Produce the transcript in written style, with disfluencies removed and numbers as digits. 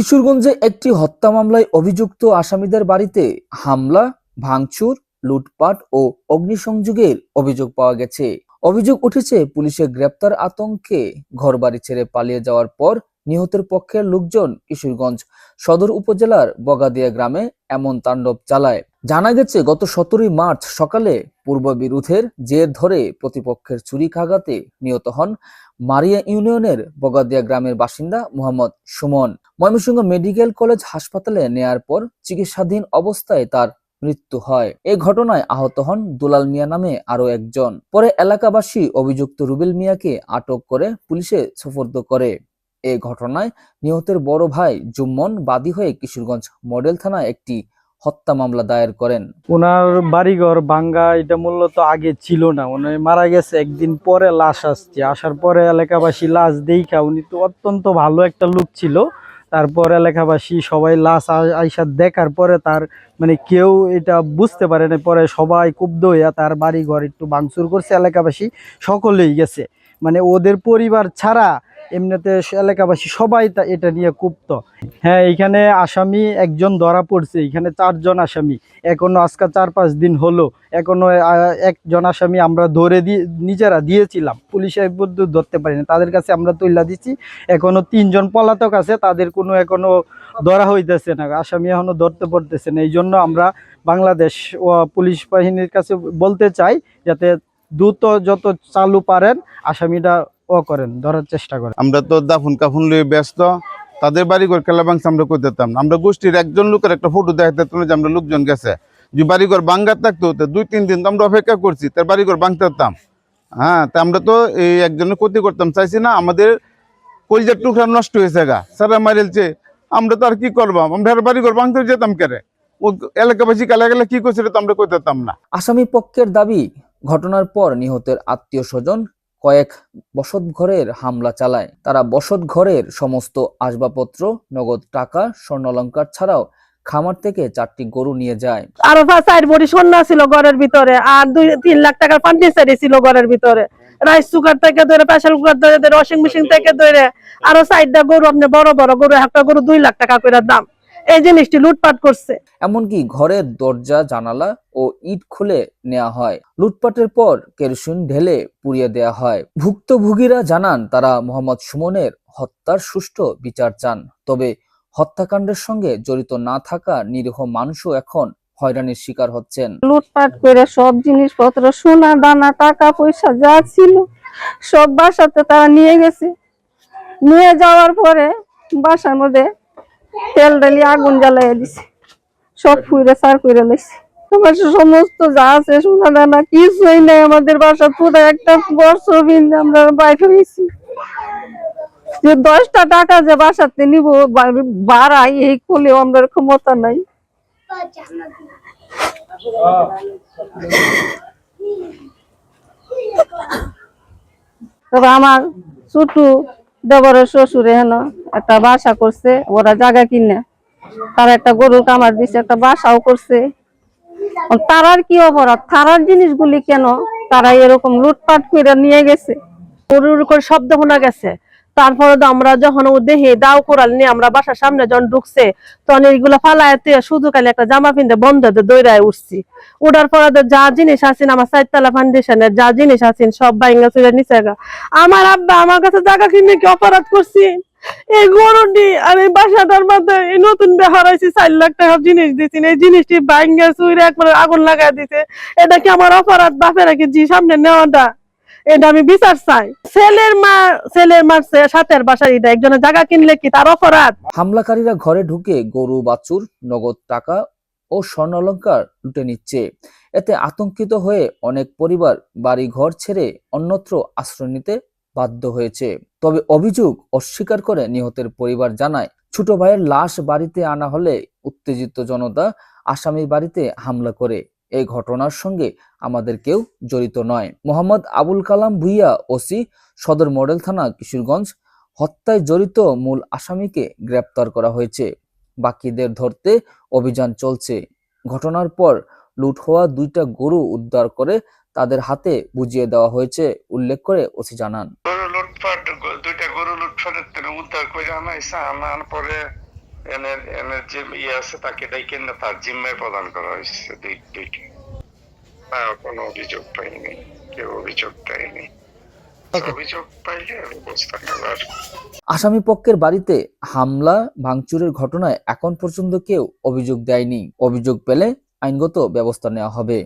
কিশোরগঞ্জে একটি হত্যা মামলায় অভিযুক্ত আসামিদের বাড়িতে হামলা, ভাঙচুর, লুটপাট ও অগ্নিসংযোগের অভিযোগ পাওয়া গেছে। অভিযোগ উঠেছে পুলিশের গ্রেপ্তার আতঙ্কে ঘরবাড়ি ছেড়ে পালিয়ে যাওয়ার পর নিহতের পক্ষের লোকজন কিশোরগঞ্জ সদর উপজেলার বগাদিয়া গ্রামে এমন তাণ্ডব চালায়। জানা গেছে গত 17 মার্চ সকালে পূর্ববিরোধের জের ধরে প্রতিপক্ষের ছুরিকাঘাতে নিহত হন মারিয়া ইউনিয়নের বগাদিয়া গ্রামের বাসিন্দা মোহাম্মদ সুমন। ময়মনসিংহ মেডিকেল কলেজ হাসপাতালে নেয়ার পর চিকিৎসাধীন অবস্থায় তার মৃত্যু হয়। এই ঘটনায় আহত হন দুলাল মিয়া নামে আরো একজন। পরে এলাকাবাসী অভিযুক্ত রুবেল মিয়াকে আটক করে পুলিশে সোপর্দ করে। এই ঘটনায় নিহতের বড় ভাই জুম্মন বাদী হয়ে কিশোরগঞ্জ মডেল থানায় একটি হত্যা মামলা দায়ের করেন। ওনার বাড়িঘর ভাঙ্গা এটা মূলত আগে ছিল না, উনি মারা গেছে একদিন পরে লাশ আসছে। আসার পরে এলাকাবাসী লাশ দেখা, উনি তো অত্যন্ত ভালো একটা লোক ছিল। তারপর এলাকাবাসী সবাই লাশ আইসা দেখার পরে তার কেউ এটা বুঝতে পারে না, পরে সবাই ক্ষুব্ধ হইয়া তার বাড়িঘর একটু ভাঙচুর করছে। এলাকাবাসী সকলেই গেছে, ওদের পরিবার ছাড়া এমনিতে এলাকাবাসী সবাই এটা নিয়ে ক্ষুব্ধ। হ্যাঁ, এখানে আসামি একজন ধরা পড়ছে, এখানে 4 জন আসামি। এখনো আজকে 4-5 দিন হলো, এখনো একজন আসামি আমরা ধরে নিজেরা দিয়েছিলাম, পুলিশে ধরতে পারিনি, তাদের কাছে আমরা তুইলা দিচ্ছি। এখনো 3 জন পলাতক আছে, তাদের কোনো এখনো ধরা হইতেছে না, আসামি এখনো ধরতে পারতেছে না। এই জন্য আমরা বাংলাদেশ ও পুলিশ বাহিনীর কাছে বলতে চাই যাতে দ্রুত যত চালু পারেন আসামিটা করেন, ধরার চেষ্টা করেন। আমরা তো দাফন কাফন লয়ে ব্যস্ত, তাদের বাড়িঘর কেলা ভাঙছে আমরা করতেতাম না। আমরা গোষ্ঠীর একজন লোকের একটা ফটো দেখাতে যে আমরা লোকজন গেছে, যে বাড়িঘর ভাঙ্গা থাকতো 2-3 দিন তো আমরা অপেক্ষা করছি, তার বাড়িঘর ভাঙতেতাম। হ্যাঁ, তা আমরা তো এই একজনের ক্ষতি করতাম চাইছি না। আমাদের কলজার টুকরা নষ্ট হয়েছে গা, সারা মারিলছে, আমরা তো আর কি করবাম, আমরা বাড়িঘর ভাঙতে যেতাম কেরে, ও এলাকাবাসী কালা গেলে কি করছে তো আমরা করতেতাম না। আসামি পক্ষের দাবি, ঘটনার পর নিহতের আত্মীয় স্বজন কয়েক বসতঘরের হামলা চালায়। তারা বসতঘরের সমস্ত আসবাবপত্র, নগদ টাকা, স্বর্ণালংকার ছাড়াও খামার থেকে 4টি গরু নিয়ে যায়। আরো 4 বড়ি সোনা ছিল ঘরের ভিতরে, আর 2-3 লাখ টাকার ফার্নিচার ছিল ঘরের ভিতরে। রাইস কুকার থেকে ধরে, প্রেসার কুকার ধরে, ওয়াশিং মেশিন থেকে ধরে, আরো 4টা গরু, আপনি বড় বড় গরু, একটা গরু 2 লাখ টাকা করে দাম। এই জিনিসটি লুটপাট করছে। এমনকি ঘরের দরজা, জানালা ও ইট খুলে নেওয়া হয়। লুটপাটের পর কেরোসিন ঢেলে পুড়িয়ে দেয়া হয়। ভুক্তভোগীরা জানান তারা মোহাম্মদ সুমনের হত্যার সুষ্ঠু বিচার চান। তবে হত্যাকাণ্ডের সঙ্গে জড়িত না থাকা নিরীহ মানুষও এখন হয়রানির শিকার হচ্ছেন। লুটপাট করে সব জিনিসপত্র, সোনা দানা, টাকা পয়সা যা ছিল সব বাসাতে তারা নিয়ে গেছে। নিয়ে যাওয়ার পরে বাসার মধ্যে তেল ডালি আগুন জ্বালাই দিছে, সব ফুইরে সার করে লাইছে। আমার সমস্ত যা আছে সোনা দানা কিছুই নাই আমাদের বাসা, পুরো একটা বছর আমরা বাইরে হয়েছি। যে 10টা টাকা যে বাসাতে নিব বাড়াই, এই কোলেও আমরা ক্ষমতা নাই। তবে আমার ছোট দেবরের শ্বশুরে হেন একটা বাসা করছে, ওরা জায়গা কিনে তারা একটা গরুর কামার দিছে, একটা বাসাও করছে। তারার কি অপরাধ? তারার জিনিসগুলি কেন তারা এরকম লুটপাট করে নিয়ে গেছে? গরুর করে শব্দ শোনা গেছে, তারপরে আমরা যখন ও দেখে দাও কোরাল নিয়ে আমরা বাসার সামনে যখন ঢুকছে, তখন এইগুলো ফালাইতে শুধু খালি একটা জামা পিনতে বন্ধ দৌড়ায় উঠছি। উঠার পরে যা জিনিস আছেন আমার 4তলা ফাউন্ডেশনের যা জিনিস আছেন সব ভাঙা চুরে নিচে গা। আমার আব্বা আমার কাছে জায়গা কিনে কি অপরাধ করছি? এই গরুটি আর এই বাসাটার মধ্যে এই নতুন ব্যবহার হয়েছে 4 লাখ টাকা জিনিস দিচ্ছি, এই জিনিসটি ভাঙা চুরে একবার আগুন লাগাই দিছে। এটা কি আমার অপরাধ? বাপেরা কি জি সামনে নেওয়াটা, এটা আমি বিচার চাই। ছেলের মারছে সাথের বাসার, এটা একজনের জায়গা কিনলে কি তার অপরাধ? হামলাকারীরা ঘরে ঢুকে গরু, বাছুর, নগদ টাকা ও স্বর্ণালংকার লুটে নিচ্ছে। এতে আতঙ্কিত হয়ে অনেক পরিবার বাড়ি ঘর ছেড়ে অন্যত্র আশ্রয় নিতে বাধ্য হয়েছে। তবে অভিযোগ অস্বীকার করে নিহতের পরিবার জানায়, ছোট ভাইয়ের লাশ বাড়িতে আনা হলে উত্তেজিত জনতা আসামির বাড়িতে হামলা করে। এই ঘটনার সঙ্গে আমাদের কেউ জড়িত নয়। মোহাম্মদ আবুল কালাম ভুইয়া, ওসি, সদর মডেল থানা, কিশোরগঞ্জ। হত্যায় জড়িত মূল আসামিকে গ্রেপ্তার করা হয়েছে, বাকিদের ধরতে অভিযান চলছে। ঘটনার পর লুট হওয়া 2টা গরু উদ্ধার করে তাদের হাতে বুঝিয়ে দেওয়া হয়েছে উল্লেখ করে ওসি জানান। 2টা গরু লুটপাটের উদ্ধার করে আনার পরে এনের এনের যে ইয়ে আছে তাকে ডেকে না তার জিম্মায় প্রদান করা হয়েছে দুইটি। না, কোনো অভিযোগ পাইনি, কেউ অভিযোগ দেয়নি। অভিযোগ পাইলে ব্যবস্থা নেওয়ার। আসামি পক্ষের বাড়িতে হামলা ভাঙচুরের ঘটনায় এখন পর্যন্ত কেউ অভিযোগ দেয়নি। অভিযোগ পেলে আইনগত ব্যবস্থা নেওয়া হবে।